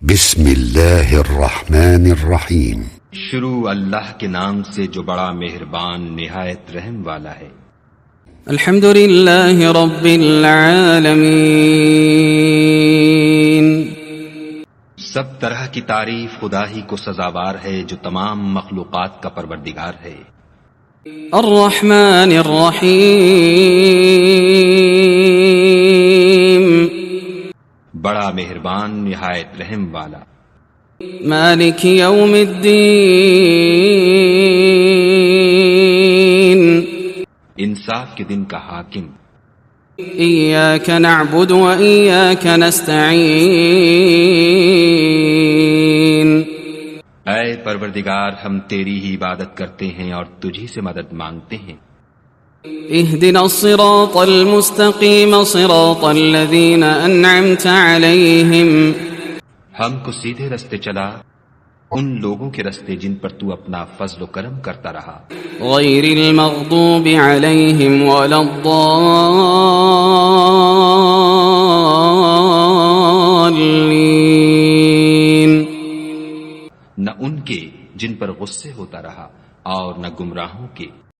بسم اللہ الرحمن الرحیم۔ شروع اللہ کے نام سے جو بڑا مہربان نہایت رحم والا ہے۔ الحمد للہ رب العالمین۔ سب طرح کی تعریف خدا ہی کو سزاوار ہے جو تمام مخلوقات کا پروردگار ہے۔ الرحمن الرحیم۔ بڑا مہربان نہایت رحم والا۔ مالک یوم الدین۔ انصاف کے دن کا حاکم۔ ایاک نعبد و ایاک نستعین۔ اے پروردگار ہم تیری ہی عبادت کرتے ہیں اور تجھی سے مدد مانگتے ہیں۔ اهدنا الصراط المستقيم صراط الذين أنعمت عليهم۔ ہم کو سیدھے رستے چلا ان لوگوں کے رستے جن پر تو اپنا فضل و کرم کرتا رہا۔ غير المغضوب عليهم ولا الضالين۔ نہ ان کے جن پر غصے ہوتا رہا اور نہ گمراہوں کے